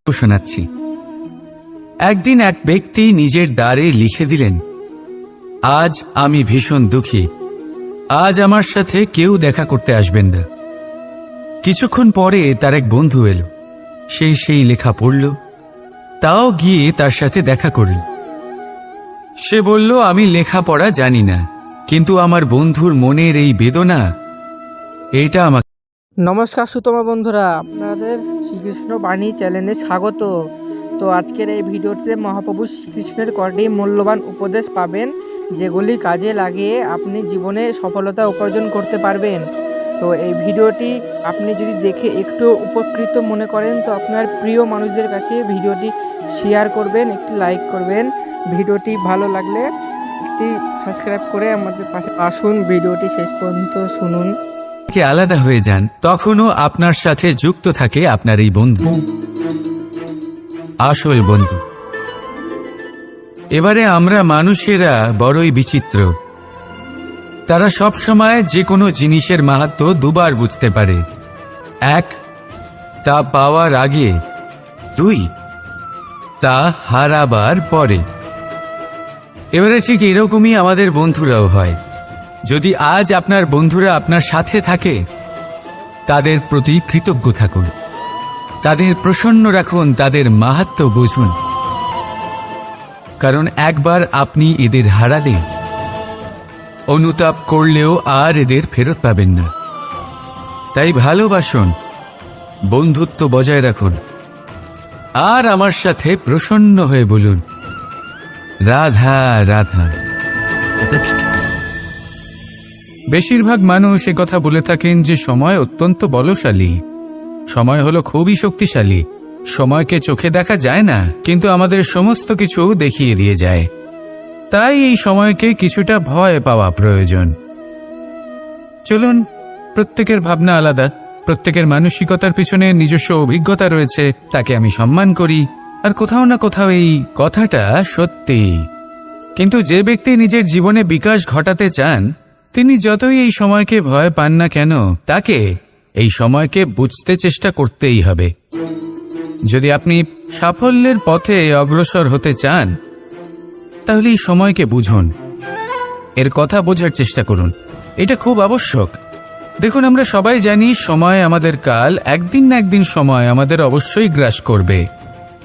শোনাচ্ছি। একদিন এক ব্যক্তি নিজের দ্বারে লিখে দিলেন, আজ আমি ভীষণ দুঃখী, আজ আমার সাথে কেউ দেখা করতে আসবেন না। কিছুক্ষণ পরে তার এক বন্ধু এলো, সে সেই লেখা পড়ল, তাও গিয়ে তার সাথে দেখা করল। সে বলল, আমি লেখাপড়া জানি না, কিন্তু আমার বন্ধুর মনের এই বেদনা, এটা আমাকে। নমস্কার সুতমা বন্ধুরা, আপনাদের শ্রীকৃষ্ণ বাণী চ্যানেলে স্বাগত। তো আজকের এই ভিডিওটিতে মহাপ্রভু শ্রীকৃষ্ণের কটি মূল্যবান উপদেশ পাবেন, যেগুলি কাজে লাগিয়ে আপনি জীবনে সফলতা উপার্জন করতে পারবেন। তো এই ভিডিওটি আপনি যদি দেখে একটু উপকৃত মনে করেন, তো আপনার প্রিয় মানুষদের কাছে ভিডিওটি শেয়ার করবেন, একটি লাইক করবেন। ভিডিওটি ভালো লাগলে একটি সাবস্ক্রাইব করে আমাদের পাশে আসুন, ভিডিওটি শেষ পর্যন্ত শুনুন। আলাদা হয়ে যান, তখনও আপনার সাথে যুক্ত থাকে আপনার এই বন্ধু, আসল বন্ধু। এবারে আমরা মানুষেরা বড়ই বিচিত্র। তারা সব সময় যে কোনো জিনিসের মাহাত্ম্য দুবার বুঝতে পারে। এক, তা পাওয়ার আগে। দুই, তা হারাবার পরে। এবারে ঠিক এরকমই আমাদের বন্ধুরাও হয়। যদি আজ আপনার বন্ধুরা আপনার সাথে থাকে, তাদের প্রতি কৃতজ্ঞ থাকুন, তাদের প্রসন্ন রাখুন, তাদের মাহাত্ম্য বুঝুন। কারণ একবার আপনি এদের হারালে অনুতাপ করলেও আর এদের ফেরত পাবেন না। তাই ভালোবাসুন, বন্ধুত্ব বজায় রাখুন, আর আমার সাথে প্রসন্ন হয়ে বলুন, রাধা রাধা। বেশিরভাগ মানুষ কথা বলে থাকেন যে সময় অত্যন্ত বলশালী, সময় হলো খুবই শক্তিশালী। সময়কে চোখে দেখা যায় না, কিন্তু আমাদের সমস্ত কিছু দেখিয়ে দিয়ে যায়। তাই এই সময়কে কিছুটা ভয় পাওয়া প্রয়োজন। চলুন, প্রত্যেকের ভাবনা আলাদা, প্রত্যেকের মানসিকতার পিছনে নিজস্ব অভিজ্ঞতা রয়েছে, তাকে আমি সম্মান করি। আর কোথাও না কোথাও এই কথাটা সত্যি। কিন্তু যে ব্যক্তি নিজের জীবনে বিকাশ ঘটাতে চান, তিনি যতই এই সময়কে ভয় পান না কেন, তাকে এই সময়কে বুঝতে চেষ্টা করতেই হবে। যদি আপনি সাফল্যের পথে অগ্রসর হতে চান, তাহলে এই সময়কে বুঝুন, এর কথা বোঝার চেষ্টা করুন। এটা খুব আবশ্যক। দেখুন, আমরা সবাই জানি সময় আমাদের কাল, একদিন না একদিন সময় আমাদের অবশ্যই গ্রাস করবে।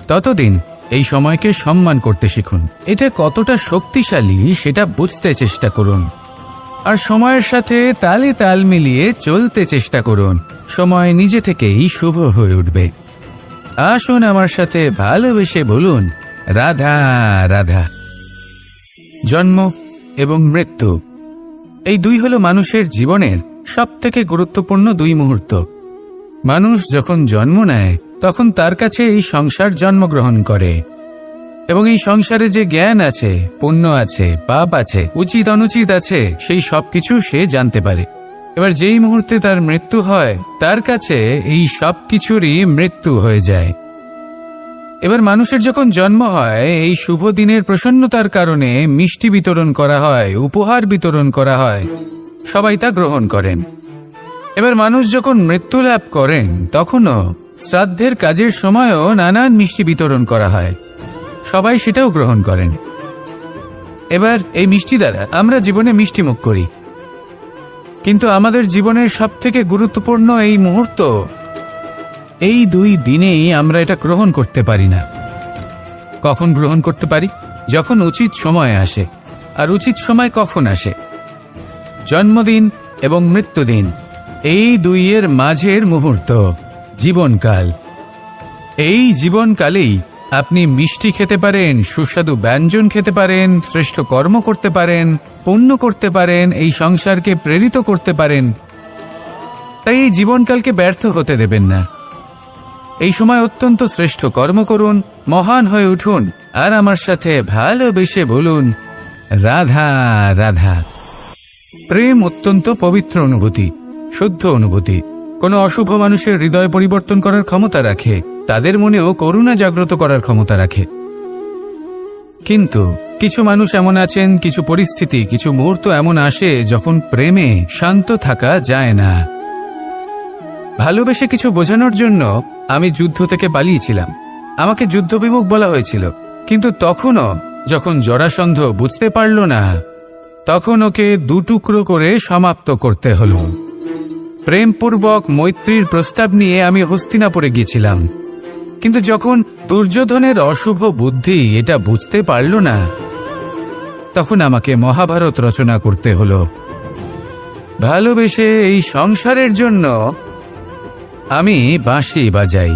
ততদিন এই সময়কে সম্মান করতে শিখুন। এটা কতটা শক্তিশালী সেটা বুঝতে চেষ্টা করুন, আর সময়ের সাথে তালে তাল মিলিয়ে চলতে চেষ্টা করুন। সময় নিজে থেকেই শুভ হয়ে উঠবে। আসুন আমার সাথে ভালোবেসে বলুন, রাধা রাধা। জন্ম এবং মৃত্যু, এই দুই হলো মানুষের জীবনের সবথেকে গুরুত্বপূর্ণ দুই মুহূর্ত। মানুষ যখন জন্ম নেয়, তখন তার কাছে এই সংসার জন্মগ্রহণ করে, এবং এই সংসারে যে জ্ঞান আছে, পুণ্য আছে, পাপ আছে, উচিত অনুচিত আছে, সেই সবকিছু সে জানতে পারে। এবার যেই মুহূর্তে তার মৃত্যু হয়, তার কাছে এই সবকিছুরই মৃত্যু হয়ে যায়। এবার মানুষের যখন জন্ম হয়, এই শুভ দিনের প্রসন্নতার কারণে মিষ্টি বিতরণ করা হয়, উপহার বিতরণ করা হয়, সবাই তা গ্রহণ করেন। এবার মানুষ যখন মৃত্যু লাভ করেন, তখনও শ্রাদ্ধের কাজের সময়ও নানান মিষ্টি বিতরণ করা হয়, সবাই সেটাও গ্রহণ করেন। এবার এই মিষ্টি দ্বারা আমরা জীবনে মিষ্টি মুখ করি, কিন্তু আমাদের জীবনের সবথেকে গুরুত্বপূর্ণ এই মুহূর্ত, এই দুই দিনেই আমরা এটা গ্রহণ করতে পারি না। কখন গ্রহণ করতে পারি? যখন উচিত সময় আসে। আর উচিত সময় কখন আসে? জন্মদিন এবং মৃত্যুদিন, এই দুইয়ের মাঝের মুহূর্ত, জীবনকাল। এই জীবনকালেই আপনি মিষ্টি খেতে পারেন, সুস্বাদু ব্যঞ্জন খেতে পারেন, শ্রেষ্ঠ কর্ম করতে পারেন, পুণ্য করতে পারেন, এই সংসারকে প্রেরিত করতে পারেন। তাই এই জীবনকালকে ব্যর্থ হতে দেবেন না। এই সময় অত্যন্ত শ্রেষ্ঠ কর্ম করুন, মহান হয়ে উঠুন, আর আমার সাথে ভালোবেসে বলুন, রাধা রাধা। প্রেম অত্যন্ত পবিত্র অনুভূতি, শুদ্ধ অনুভূতি। কোনো অশুভ মানুষের হৃদয় পরিবর্তন করার ক্ষমতা রাখে, তাদের মনেও করুণা জাগ্রত করার ক্ষমতা রাখে। কিন্তু কিছু মানুষ এমন আছেন, কিছু পরিস্থিতি, কিছু মুহূর্ত এমন আসে যখন প্রেমে শান্ত থাকা যায় না। ভালোবেসে কিছু বোঝানোর জন্য আমি যুদ্ধ থেকে পালিয়েছিলাম, আমাকে যুদ্ধবিমুখ বলা হয়েছিল, কিন্তু তখনও যখন জরাসন্ধ বুঝতে পারল না, তখন ওকে দুটুকরো করে সমাপ্ত করতে হলো। প্রেমপূর্বক মৈত্রীর প্রস্তাব নিয়ে আমি হস্তিনাপুরে গিয়েছিলাম, কিন্তু যখন দুর্যোধনের অশুভ বুদ্ধি এটা বুঝতে পারল না, তখন আমাকে মহাভারত রচনা করতে হলো। ভালোবেসে এই সংসারের জন্য আমি বাঁশি বাজাই,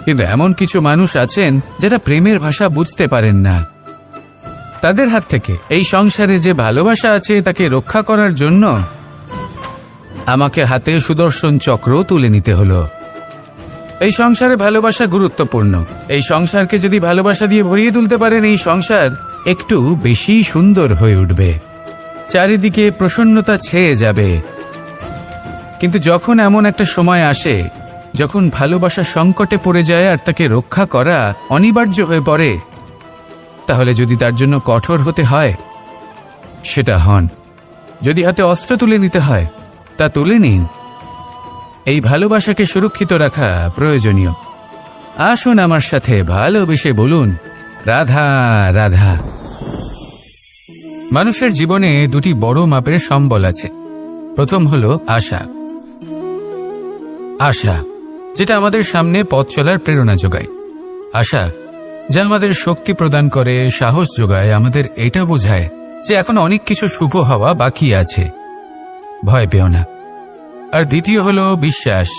কিন্তু এমন কিছু মানুষ আছেন যারা প্রেমের ভাষা বুঝতে পারেন না। তাদের হাত থেকে এই সংসারে যে ভালোবাসা আছে তাকে রক্ষা করার জন্য আমাকে হাতে সুদর্শন চক্র তুলে নিতে হলো। এই সংসারে ভালোবাসা গুরুত্বপূর্ণ। এই সংসারকে যদি ভালোবাসা দিয়ে ভরিয়ে তুলতে পারেন, এই সংসার একটু বেশি সুন্দর হয়ে উঠবে, চারিদিকে প্রসন্নতা ছেয়ে যাবে। কিন্তু যখন এমন একটা সময় আসে যখন ভালোবাসা সংকটে পড়ে যায় আর তাকে রক্ষা করা অনিবার্য হয়ে পড়ে, তাহলে যদি তার জন্য কঠোর হতে হয় সেটা হন, যদি হাতে অস্ত্র তুলে নিতে হয় তা তুলে নিন। এই ভালোবাসাকে সুরক্ষিত রাখা প্রয়োজনীয়। আসুন আমার সাথে ভালোবেসে বলুন, রাধা রাধা। মানুষের জীবনে দুটি বড় মাপের সম্বল আছে। প্রথম হলো আশা। আশা যেটা আমাদের সামনে পথ চলার প্রেরণা যোগায়। আশা যা আমাদের শক্তি প্রদান করে, সাহস যোগায়, আমাদের এটা বোঝায় যে এখন অনেক কিছু শুভ হওয়া বাকি আছে, ভয় পেও না। আর দ্বিতীয় হলো বিশ্বাস।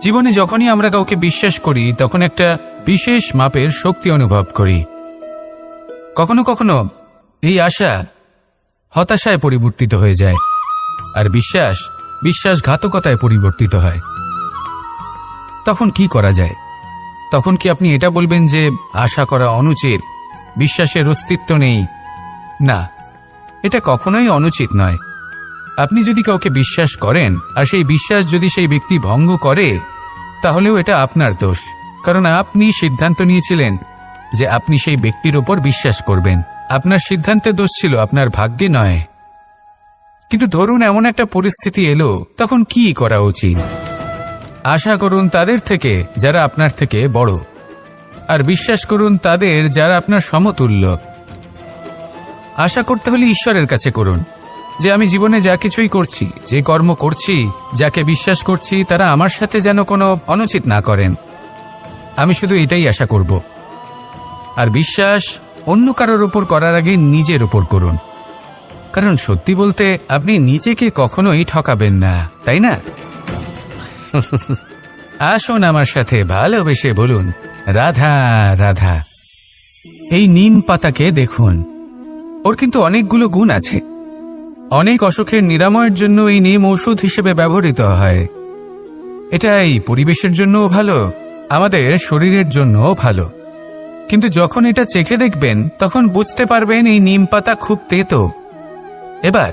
জীবনে যখনই আমরা কাউকে বিশ্বাস করি তখন একটা বিশেষ মাপের শক্তি অনুভব করি। কখনো কখনো এই আশা হতাশায় পরিবর্তিত হয়ে যায়, আর বিশ্বাসঘাতকতায় পরিবর্তিত হয়। তখন কি করা যায়? তখন কি আপনি এটা বলবেন যে আশা করা অনুচিত, বিশ্বাসের অস্তিত্ব নেই? না, এটা কখনোই অনুচিত নয়। আপনি যদি কাউকে বিশ্বাস করেন আর সেই বিশ্বাস যদি সেই ব্যক্তি ভঙ্গ করে, তাহলেও এটা আপনার দোষ, কারণ আপনি সিদ্ধান্ত নিয়েছিলেন যে আপনি সেই ব্যক্তির ওপর বিশ্বাস করবেন। আপনার সিদ্ধান্তে দোষ ছিল, আপনার ভাগ্যে নয়। কিন্তু ধরুন এমন একটা পরিস্থিতি এলো, তখন কি করা উচিত? আশা করুন তাদের থেকে যারা আপনার থেকে বড়, আর বিশ্বাস করুন তাদের যারা আপনার সমতুল্য। আশা করতে হলে ঈশ্বরের কাছে করুন যে আমি জীবনে যা কিছুই করছি, যে কর্ম করছি, যাকে বিশ্বাস করছি, তারা আমার সাথে যেন কোনো অনুচিত না করেন। আমি শুধু এটাই আশা করব। আর বিশ্বাস অন্য কারোর উপর করার আগে নিজের উপর করুন, কারণ সত্যি বলতে আপনি নিজেকে কখনোই ঠকাবেন না, তাই না? আসুন আমার সাথে ভালোবেসে বলুন, রাধা রাধা। এই নিম পাতাকে দেখুন, ওর কিন্তু অনেকগুলো গুণ আছে। অনেক অসুখের নিরাময়ের জন্য এই নিম ঔষধ হিসেবে ব্যবহৃত হয়। এটা এই পরিবেশের জন্যও ভালো, আমাদের শরীরের জন্যও ভালো। কিন্তু যখন এটা চেখে দেখবেন তখন বুঝতে পারবেন এই নিম পাতা খুব তেতো। এবার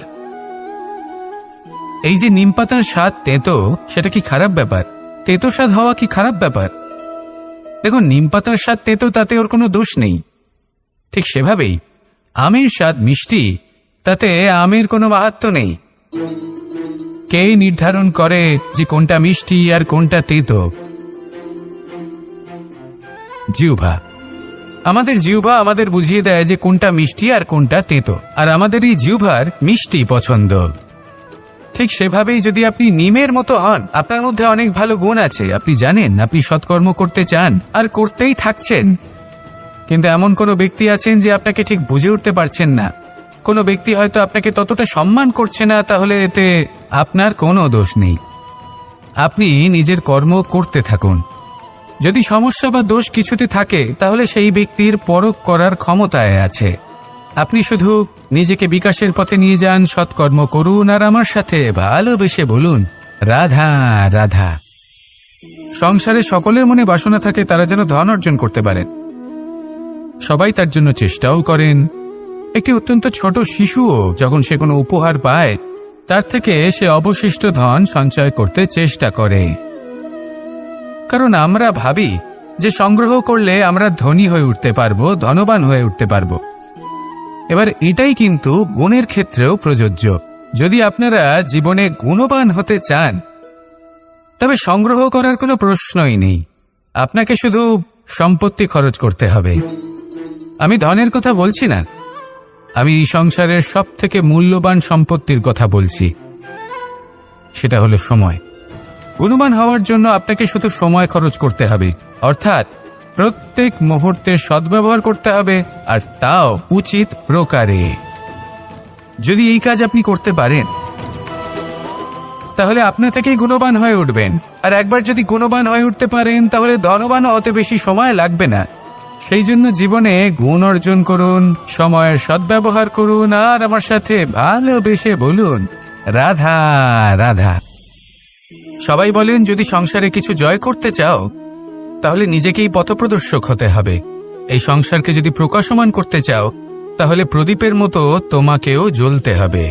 এই যে নিম পাতার স্বাদ তেতো, সেটা কি খারাপ ব্যাপার? তেতো স্বাদ হওয়া কি খারাপ ব্যাপার? দেখুন, নিম পাতার স্বাদ তেতো, তাতে ওর কোনো দোষ নেই। ঠিক সেভাবেই আমের স্বাদ মিষ্টি, তাতে আমের কোনো মাহাত্ম্য নেই। কে নির্ধারণ করে যে কোনটা মিষ্টি আর কোনটা তেতো? জিহ্বা। আমাদের জিহ্বা আমাদের বুঝিয়ে দেয় যে কোনটা মিষ্টি আর কোনটা তেতো, আর আমাদের এই জিহ্বার মিষ্টি পছন্দ। ঠিক সেভাবেই যদি আপনি নিমের মতো হন, আপনার মধ্যে অনেক ভালো গুণ আছে, আপনি জানেন, আপনি সৎকর্ম করতে চান আর করতেই থাকছেন, কিন্তু এমন কোনো ব্যক্তি আছেন যে আপনাকে ঠিক বুঝে উঠতে পারছেন না, কোনো ব্যক্তি হয়তো আপনাকে ততটা সম্মান করছে না, তাহলে এতে আপনার কোনো দোষ নেই। আপনি নিজের কর্ম করতে থাকুন। যদি সমস্যা বা দোষ কিছুতে থাকে তাহলে সেই ব্যক্তির পরখ করার ক্ষমতায় আছে। আপনি শুধু নিজেকে বিকাশের পথে নিয়ে যান, সৎকর্ম করুন আর আমার সাথে ভালোবেসে বলুন, রাধা রাধা। সংসারে সকলের মনে বাসনা থাকে তারা যেন ধন অর্জন করতে পারেন। সবাই তার জন্য চেষ্টাও করেন। একটি অত্যন্ত ছোট শিশুও যখন সে কোনো উপহার পায়, তার থেকে সে অবশিষ্ট ধন সঞ্চয় করতে চেষ্টা করে, কারণ আমরা ভাবি যে সংগ্রহ করলে আমরা ধনী হয়ে উঠতে পারবো, ধনবান হয়ে উঠতে পারবো। এবার এটাই কিন্তু গুণের ক্ষেত্রেও প্রযোজ্য। যদি আপনারা জীবনে গুণবান হতে চান তবে সংগ্রহ করার কোনো প্রশ্নই নেই। আপনাকে শুধু সম্পত্তি খরচ করতে হবে। আমি ধনের কথা বলছি না, আমি এই সংসারের সবথেকে মূল্যবান সম্পত্তির কথা বলছি, সেটা হলো সময়। গুণবান হওয়ার জন্য আপনাকে শুধু সময় খরচ করতে হবে, অর্থাৎ প্রত্যেক মুহূর্তে সদ্ব্যবহার করতে হবে, আর তাও উচিত প্রকারে। যদি এই কাজ আপনি করতে পারেন তাহলে আপনা থেকেই গুণবান হয়ে উঠবেন। আর একবার যদি গুণবান হয়ে উঠতে পারেন তাহলে ধনবানও হতে বেশি সময় লাগবে না। সেই জন্য জীবনে গুণ অর্জন করুন, সময়ের সদ্ব্যবহার করুন, আর আমার সাথে ভালোবেসে বলুন রাধা রাধা। সবাই বলেন যদি সংসারে কিছু জয় করতে চাও তাহলে নিজেকেই পথপ্রদর্শক হতে হবে। এই সংসারকে যদি প্রকাশমান করতে চাও তাহলে প্রদীপের মতো তোমাকেও জ্বলতে হবে।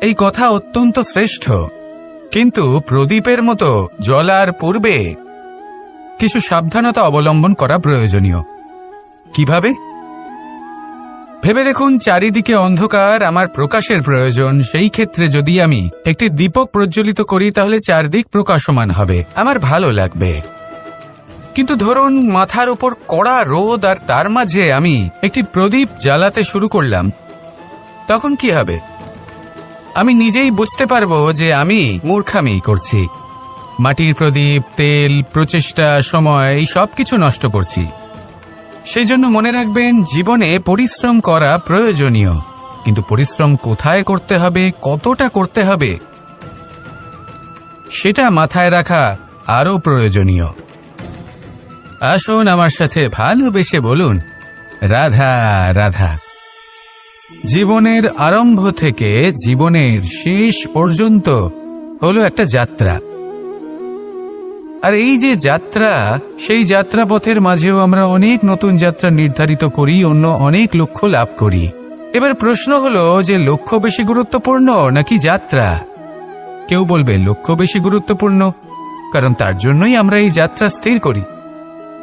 এই কথা অত্যন্ত শ্রেষ্ঠ, কিন্তু প্রদীপের মতো জ্বলার পূর্বে কিছু সাবধানতা অবলম্বন করা প্রয়োজনীয়। কিভাবে? ভেবে দেখুন, চারিদিকে অন্ধকার, আমার প্রকাশের প্রয়োজন। সেই ক্ষেত্রে যদি আমি একটি দীপক প্রজ্বলিত করি তাহলে চারদিক প্রকাশমান হবে, আমার ভালো লাগবে। কিন্তু ধরুন মাথার উপর কড়া রোদ, আর তার মাঝে আমি একটি প্রদীপ জ্বালাতে শুরু করলাম, তখন কি হবে? আমি নিজেই বুঝতে পারবো যে আমি মূর্খামি করছি। মাটির প্রদীপ, তেল, প্রচেষ্টা, সময়, এই সব কিছু নষ্ট করছি। সেই জন্য মনে রাখবেন, জীবনে পরিশ্রম করা প্রয়োজনীয়, কিন্তু পরিশ্রম কোথায় করতে হবে, কতটা করতে হবে, সেটা মাথায় রাখা আরও প্রয়োজনীয়। আসুন আমার সাথে ভালোবেসে বলুন রাধা রাধা। জীবনের আরম্ভ থেকে জীবনের শেষ পর্যন্ত হলো একটা যাত্রা, আর এই যে যাত্রা, সেই যাত্রাপথের মাঝেও আমরা অনেক নতুন যাত্রা নির্ধারিত করি, অন্য অনেক লক্ষ্য লাভ করি। এবার প্রশ্ন হলো যে লক্ষ্য বেশি গুরুত্বপূর্ণ নাকি যাত্রা? কেউ বলবে লক্ষ্য বেশি গুরুত্বপূর্ণ, কারণ তার জন্যই আমরা এই যাত্রা স্থির করি।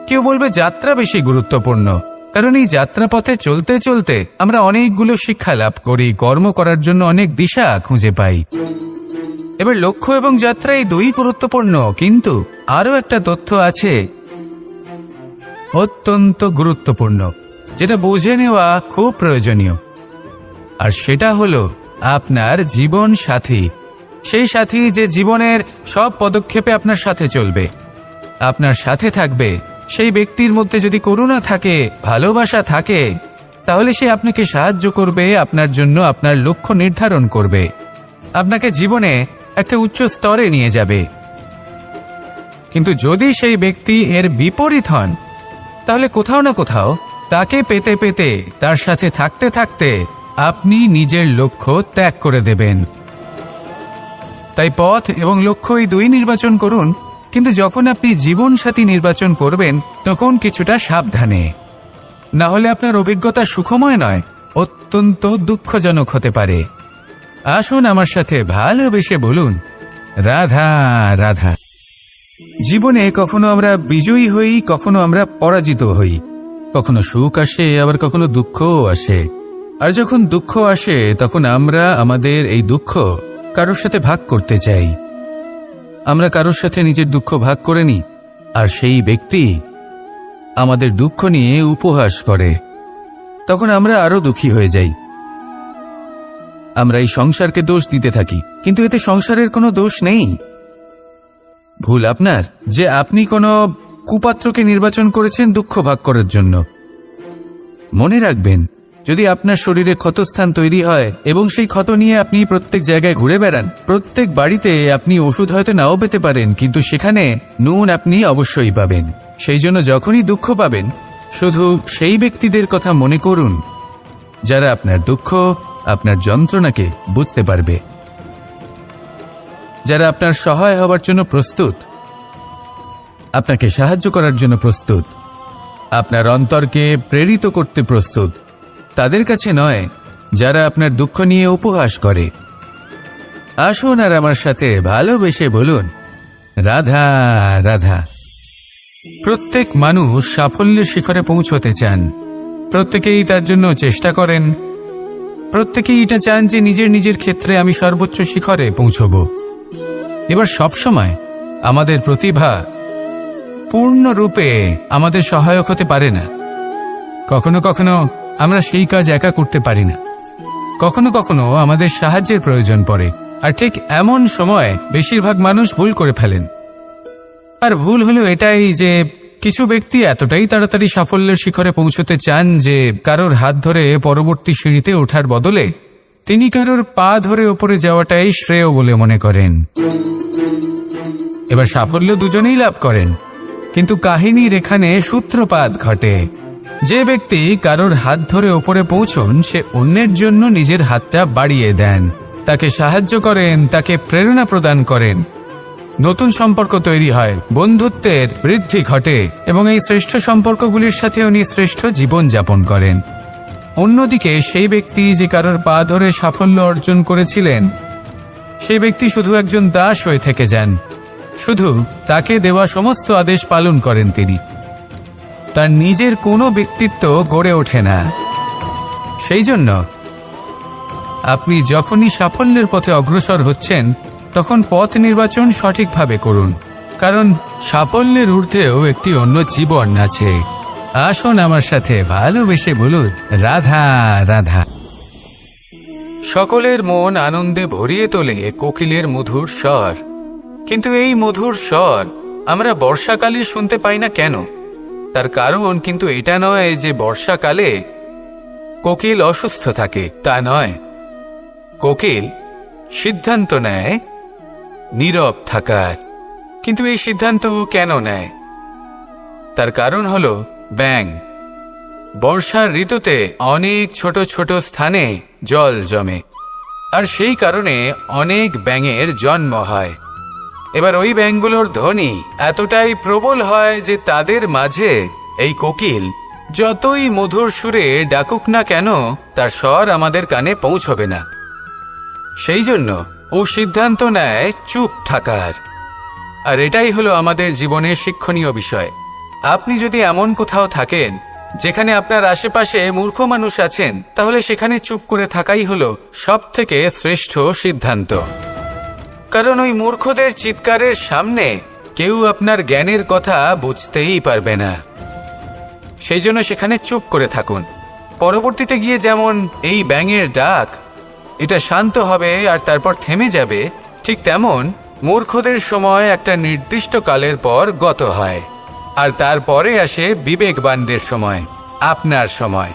কেউ বলবে যাত্রা বেশি গুরুত্বপূর্ণ, কারণ এই যাত্রাপথে চলতে চলতে আমরা অনেকগুলো শিক্ষা লাভ করি, কর্ম করার জন্য অনেক দিশা খুঁজে পাই। এবার লক্ষ্য এবং যাত্রা এই দুই গুরুত্বপূর্ণ, কিন্তু আরও একটা তথ্য আছে অত্যন্ত গুরুত্বপূর্ণ, যেটা বুঝে নেওয়া খুব প্রয়োজনীয়, আর সেটা হলো আপনার জীবন সাথী। সেই সাথী যে জীবনের সব পদক্ষেপে আপনার সাথে চলবে, আপনার সাথে থাকবে। সেই ব্যক্তির মধ্যে যদি করুণা থাকে, ভালোবাসা থাকে, তাহলে সে আপনাকে সাহায্য করবে, আপনার জন্য আপনার লক্ষ্য নির্ধারণ করবে, আপনাকে জীবনে একটা উচ্চ স্তরে নিয়ে যাবে। কিন্তু যদি সেই ব্যক্তি এর বিপরীত হন, তাহলে কোথাও না কোথাও তাকে পেতে পেতে, তার সাথে থাকতে থাকতে আপনি নিজের লক্ষ্য ত্যাগ করে দেবেন। তাই পথ এবং লক্ষ্য এই দুই নির্বাচন করুন, কিন্তু যখন আপনি জীবন সাথী নির্বাচন করবেন তখন কিছুটা সাবধানে, না হলে আপনার অভিজ্ঞতা সুখময় নয়, অত্যন্ত দুঃখজনক হতে পারে। আসুন আমার সাথে ভালোবেসে বলুন রাধা রাধা। জীবনে কখনো আমরা বিজয়ী হই, কখনো আমরা পরাজিত হই, কখনো সুখ আসে, আবার কখনো দুঃখও আসে। আর যখন দুঃখ আসে তখন আমরা আমাদের এই দুঃখ কারোর সাথে ভাগ করতে চাই। আমরা কারোর সাথে নিজের দুঃখ ভাগ করে নিই, আর সেই ব্যক্তি আমাদের দুঃখ নিয়ে উপহাস করে, তখন আমরা আরো দুঃখী হয়ে যাই। আমরা এই সংসারকে দোষ দিতে থাকি, কিন্তু এতে সংসারের কোনো দোষ নেই। ভুল আপনার যে আপনি কোনো কুপাত্রকে নির্বাচন করেছেন দুঃখ ভাগ করার জন্য। মনে রাখবেন, যদি আপনার শরীরে ক্ষতস্থান তৈরি হয় এবং সেই ক্ষত নিয়ে আপনি প্রত্যেক জায়গায় ঘুরে বেড়ান, প্রত্যেক বাড়িতে আপনি ওষুধ হয়তো নাও পেতে পারেন, কিন্তু সেখানে নুন আপনি অবশ্যই পাবেন। সেই জন্য যখনই দুঃখ পাবেন, শুধু সেই ব্যক্তিদের কথা মনে করুন যারা আপনার দুঃখ, আপনার যন্ত্রণাকে বুঝতে পারবে, যারা আপনার সহায় হবার জন্য প্রস্তুত, আপনাকে সাহায্য করার জন্য প্রস্তুত, আপনার অন্তরকে প্রেরিত করতে প্রস্তুত। তাদের কাছে নয় যারা আপনার দুঃখ নিয়ে উপহাস করে। আসুন আর আমার সাথে ভালোবেসে বলুন রাধা রাধা। প্রত্যেক মানুষ সাফল্যের শিখরে পৌঁছতে চান, প্রত্যেকেই তার জন্য চেষ্টা করেন, প্রত্যেকেই এটা চান যে নিজের নিজের ক্ষেত্রে আমি সর্বোচ্চ শিখরে পৌঁছব। এবার সবসময় আমাদের প্রতিভা পূর্ণরূপে আমাদের সহায়ক হতে পারে না। কখনো কখনো আমরা সেই কাজ একা করতে পারি না, কখনো কখনো আমাদের সাহায্যের প্রয়োজন পড়ে। আর ঠিক এমন সময় বেশিরভাগ মানুষ ভুল করে ফেলেন। আর ভুল হলো এটাই যে কিছু ব্যক্তি এতটাই তাড়াতাড়ি সাফল্যের শিখরে পৌঁছতে চান যে কারোর হাত ধরে পরবর্তী সিঁড়িতে ওঠার বদলে তিনি কারোর পা ধরে ওপরে যাওয়াটাই শ্রেয় বলে মনে করেন। এবার সাফল্য দুজনেই লাভ করেন, কিন্তু কাহিনীর এখানে সূত্রপাত ঘটে। যে ব্যক্তি কারোর হাত ধরে ওপরে পৌঁছন সে অন্যের জন্য নিজের হাতটা বাড়িয়ে দেন, তাকে সাহায্য করেন, তাকে প্রেরণা প্রদান করেন। নতুন সম্পর্ক তৈরি হয়, বন্ধুত্বের বৃদ্ধি ঘটে এবং এই শ্রেষ্ঠ সম্পর্কগুলির সাথে উনি শ্রেষ্ঠ জীবন যাপন করেন। অন্যদিকে সেই ব্যক্তি যে কারোর পা ধরে সাফল্য অর্জন করেছিলেন সেই ব্যক্তি শুধু একজন দাস হয়ে থেকে যান, শুধু তাকে দেওয়া সমস্ত আদেশ পালন করেন তিনি। তার নিজের কোনো ব্যক্তিত্ব গড়ে ওঠে না। সেই জন্য আপনি যখনই সাফল্যের পথে অগ্রসর হচ্ছেন তখন পথ নির্বাচন সঠিকভাবে করুন, কারণ সাফল্যের ঊর্ধ্বেও একটি অন্য জীবন আছে। আসুন আমার সাথে ভালোবেসে বলুন রাধা রাধা। সকলের মন আনন্দে ভরিয়ে তোলে কোকিলের মধুর স্বর, কিন্তু এই মধুর স্বর আমরা বর্ষাকালে শুনতে পাই না কেন? তার কারণ কিন্তু এটা নয় যে বর্ষাকালে কোকিল অসুস্থ থাকে, তা নয়। কোকিল সিদ্ধান্ত নেয় নীরব থাকার, কিন্তু এই সিদ্ধান্ত কেন নেয়? তার কারণ হলো ব্যাঙ। বর্ষার ঋতুতে অনেক ছোট ছোট স্থানে জল জমে, আর সেই কারণে অনেক ব্যাঙের জন্ম হয়। এবার ওই ব্যাঙগুলোর ধ্বনি এতটাই প্রবল হয় যে তাদের মাঝে এই কোকিল যতই মধুর সুরে ডাকুক না কেন তার স্বর আমাদের কানে পৌঁছবে না। সেই জন্য ও সিদ্ধান্ত নেয় চুপ থাকার। আর এটাই হলো আমাদের জীবনের শিক্ষণীয় বিষয়। আপনি যদি এমন কোথাও থাকেন যেখানে আপনার আশেপাশে মূর্খ মানুষ আছেন, তাহলে সেখানে চুপ করে থাকাই হলো সবথেকে শ্রেষ্ঠ সিদ্ধান্ত। কারণ ওই মূর্খদের চিৎকারের সামনে কেউ আপনার জ্ঞানের কথা বুঝতেই পারবে না। সেই জন্য সেখানে চুপ করে থাকুন। পরবর্তীতে গিয়ে যেমন এই ব্যাঙের ডাক এটা শান্ত হবে আর তারপর থেমে যাবে, ঠিক তেমন মূর্খদের সময় একটা নির্দিষ্ট কালের পর গত হয়, আর তারপরে আসে বিবেকবানদের সময়, আপনার সময়।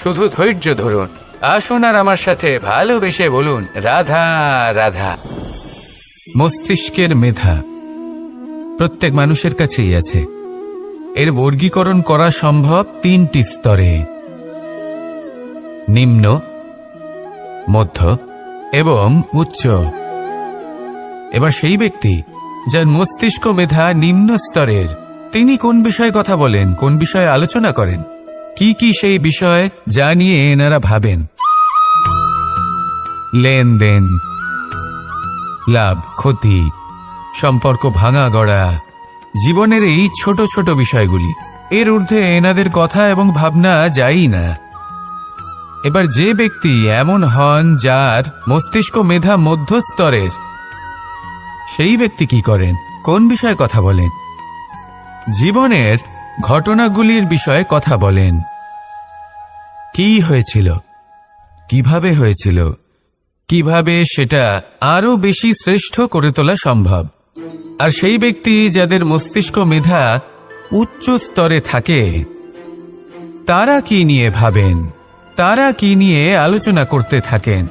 শুধু ধৈর্য ধরুন। আসুন আর আমার সাথে ভালোবেসে বলুন রাধা রাধা। মস্তিষ্কের মেধা প্রত্যেক মানুষের কাছেই আছে। এর বর্গীকরণ করা সম্ভব তিনটি স্তরে: নিম্ন, মধ্য এবং উচ্চ। এবার সেই ব্যক্তি যার মস্তিষ্ক মেধা নিম্ন স্তরের, তিনি কোন বিষয়ে কথা বলেন, কোন বিষয়ে আলোচনা করেন, কি কি সেই বিষয় যা নিয়ে এনারা ভাবেন? লেনদেন, লাভ ক্ষতি, সম্পর্ক ভাঙা গড়া, জীবনের এই ছোট ছোট বিষয়গুলি। এর ঊর্ধ্বে এনাদের কথা এবং ভাবনা যায়ই না। এবার যে ব্যক্তি এমন হন যার মস্তিষ্ক মেধা মধ্যস্তরের, সেই ব্যক্তি কি করেন, কোন বিষয়ে কথা বলেন? জীবনের ঘটনাগুলির বিষয়ে কথা বলেন। কি হয়েছিল, কিভাবে হয়েছিল, কিভাবে সেটা আরো বেশি শ্রেষ্ঠ করে তোলা সম্ভব। আর সেই ব্যক্তি যাদের মস্তিষ্ক মেধা উচ্চ স্তরে থাকে, তারা কি নিয়ে ভাবেন, তারা কি নিয়ে আলোচনা করতে থাকেন?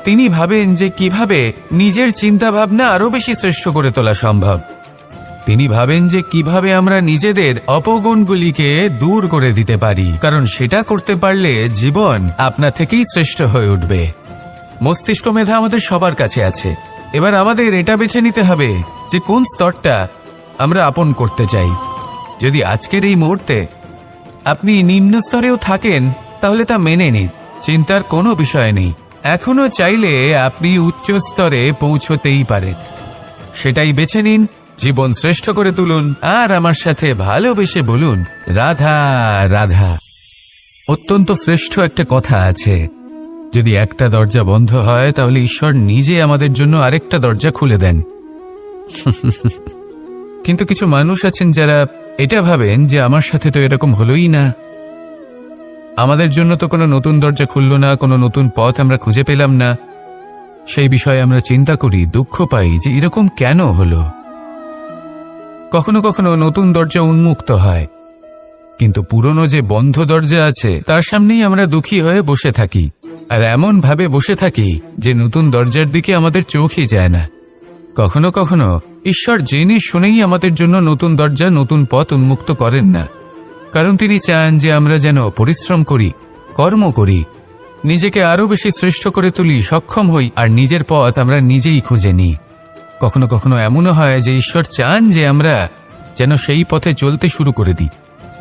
তিনি ভাবেন যে কিভাবে নিজের চিন্তা ভাবনা আরো বেশি শ্রেষ্ঠ করে তোলা সম্ভব। তিনি ভাবেন যে কিভাবে আমরা নিজেদের অপগুণগুলিকে দূর করে দিতে পারি, কারণ সেটা করতে পারলে জীবন আপনা থেকেই শ্রেষ্ঠ হয়ে উঠবে। মস্তিষ্ক মেধা আমাদের সবার কাছে আছে। এবার আমাদের এটা বেছে নিতে হবে যে কোন স্তরটা আমরা আপন করতে চাই। যদি আজকের এই মুহূর্তে আপনি নিম্ন স্তরেও থাকেন তাহলে তা মেনে নিন, চিন্তার কোনো বিষয় নেই। এখনো চাইলে আপনি উচ্চ স্তরে পৌঁছতেই পারেন। সেটাই বেছে নিন, জীবন শ্রেষ্ঠ করে তুলুন আর আমার সাথে ভালোবেসে বলুন রাধা রাধা। অত্যন্ত শ্রেষ্ঠ একটা কথা আছে, যদি একটা দরজা বন্ধ হয় তাহলে ঈশ্বর নিজে আমাদের জন্য আরেকটা দরজা খুলে দেন। কিন্তু কিছু মানুষ আছেন যারা এটা ভাবেন যে আমার সাথে তো এরকম হলোই না, আমাদের জন্য তো কোনো নতুন দরজা খুলল না, কোনো নতুন পথ আমরা খুঁজে পেলাম না। সেই বিষয়ে আমরা চিন্তা করি, দুঃখ পাই যে এরকম কেন হলো। কখনো কখনো নতুন দরজা উন্মুক্ত হয়, কিন্তু পুরনো যে বন্ধ দরজা আছে তার সামনেই আমরা দুঃখী হয়ে বসে থাকি, আর এমন ভাবে বসে থাকি যে নতুন দরজার দিকে আমাদের চোখই যায় না। কখনো কখনো ঈশ্বর জেনে শুনেই আমাদের জন্য নতুন দরজা, নতুন পথ উন্মুক্ত করেন না, কারণ তিনি চান যে আমরা যেন পরিশ্রম করি, কর্ম করি, নিজেকে আরো বেশি শ্রেষ্ঠ করে তুলি, সক্ষম হই, আর নিজের পথ আমরা নিজেই খুঁজে নিই। কখনো কখনো এমনও হয় যে ঈশ্বর চান যে আমরা যেন সেই পথে চলতে শুরু করে দিই।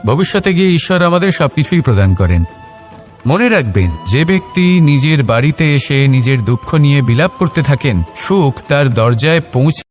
ভবিষ্যতে গিয়ে ঈশ্বর আমাদের সবকিছুই প্রদান করেন। মনে রাখবেন, যে ব্যক্তি নিজের বাড়িতে এসে নিজের দুঃখ নিয়ে বিলাপ করতে থাকেন, সুখ তার দরজায় পৌঁছে